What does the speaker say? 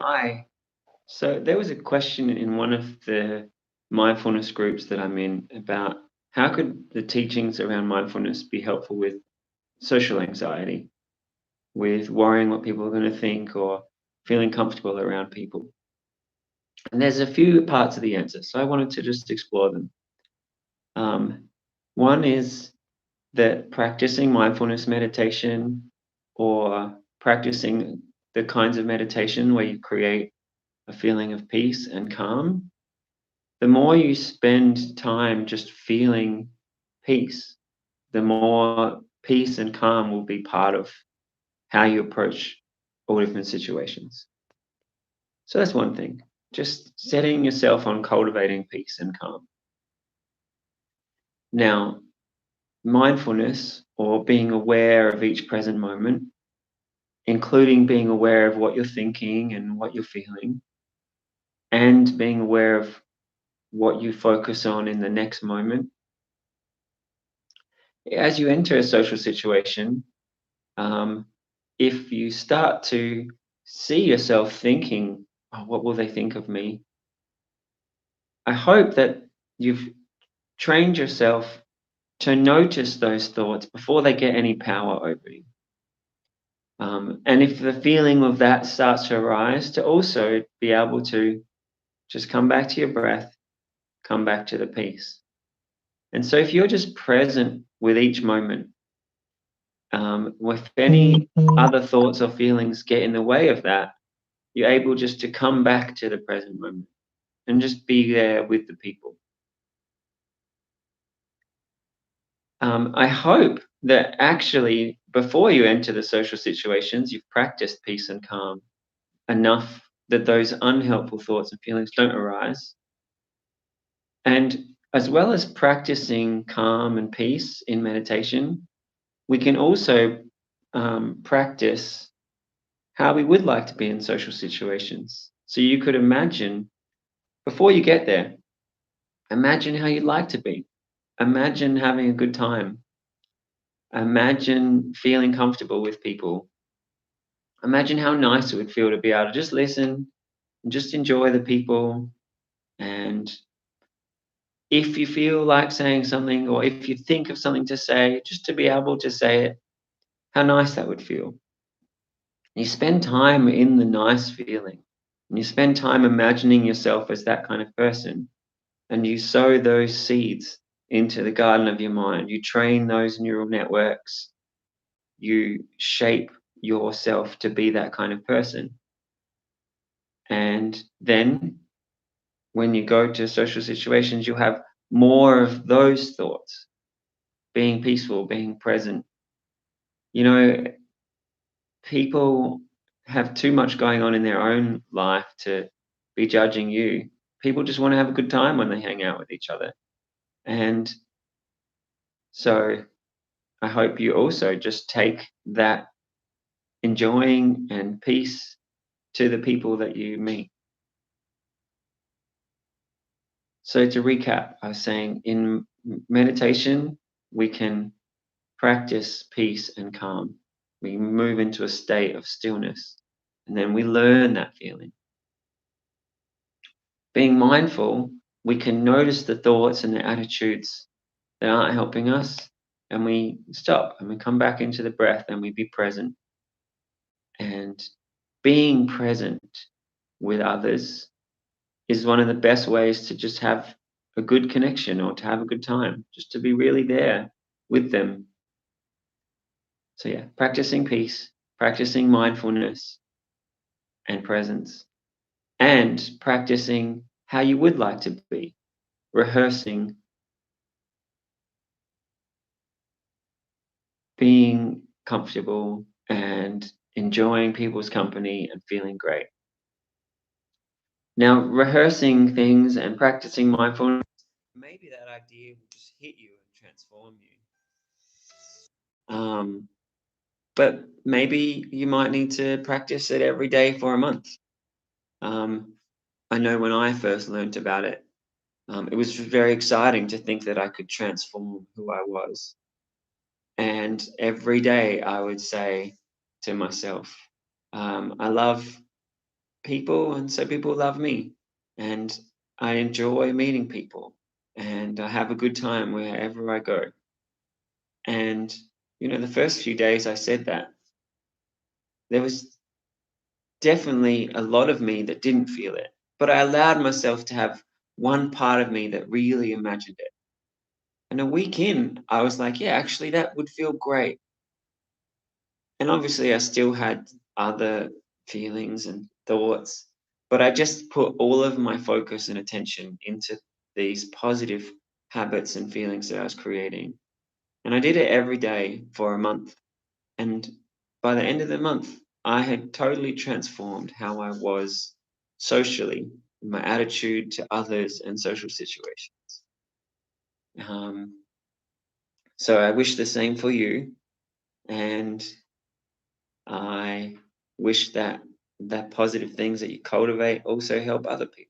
Hi. So there was a question in one of the mindfulness groups that I'm in about how could the teachings around mindfulness be helpful with social anxiety, with worrying what people are going to think or feeling comfortable around people. And there's a few parts of the answer, so I wanted to just explore them. Um, One is that practicing mindfulness meditation or practicing the kinds of meditation where you create a feeling of peace and calm, the more you spend time just feeling peace, the more peace and calm will be part of how you approach all different situations. So that's one thing, just setting yourself on cultivating peace and calm. Now, mindfulness or being aware of each present moment, including being aware of what you're thinking and what you're feeling, and being aware of what you focus on in the next moment. As you enter a social situation, Um, if you start to see yourself thinking, oh, what will they think of me? I hope that you've trained yourself to notice those thoughts before they get any power over you. And if the feeling of that starts to arise, to also be able to just come back to your breath, come back to the peace. And so if you're just present with each moment, if any other thoughts or feelings get in the way of that, you're able just to come back to the present moment and just be there with the people. I hope that actually, before you enter the social situations, you've practiced peace and calm enough that those unhelpful thoughts and feelings don't arise. And as well as practicing calm and peace in meditation, we can also practice how we would like to be in social situations. So you could imagine, before you get there, imagine how you'd like to be. Imagine having a good time. Imagine feeling comfortable with people. Imagine how nice it would feel to be able to just listen and just enjoy the people. And if you feel like saying something or if you think of something to say, just to be able to say it, how nice that would feel. You spend time in the nice feeling and you spend time imagining yourself as that kind of person and you sow those seeds into the garden of your mind. You train those neural networks, you shape yourself to be that kind of person. And then when you go to social situations, you have more of those thoughts, being peaceful, being present. You know, people have too much going on in their own life to be judging you. People just want to have a good time when they hang out with each other. And so I hope you also just take that enjoying and peace to the people that you meet. So to recap, I was saying in meditation, we can practice peace and calm. We move into a state of stillness and then we learn that feeling. Being mindful, we can notice the thoughts and the attitudes that aren't helping us and we stop and we come back into the breath and we be present. And being present with others is one of the best ways to just have a good connection or to have a good time, just to be really there with them. So, yeah, practicing peace, practicing mindfulness and presence, and practicing how you would like to be, rehearsing being comfortable and enjoying people's company and feeling great. Now, rehearsing things and practicing mindfulness, maybe that idea will just hit you and transform you. But maybe you might need to practice it every day for a month. Um, I know when I first learned about it, it was very exciting to think that I could transform who I was. And every day I would say to myself, I love people, and so people love me. And I enjoy meeting people, and I have a good time wherever I go. And, the first few days I said that, there was definitely a lot of me that didn't feel it, but I allowed myself to have one part of me that really imagined it. And a week in, I was like, yeah, actually, that would feel great. And obviously, I still had other feelings and thoughts, but I just put all of my focus and attention into these positive habits and feelings that I was creating. And I did it every day for a month. And by the end of the month, I had totally transformed how I was socially, my attitude to others and social situations. Um, so I wish the same for you. And I wish that positive things that you cultivate also help other people.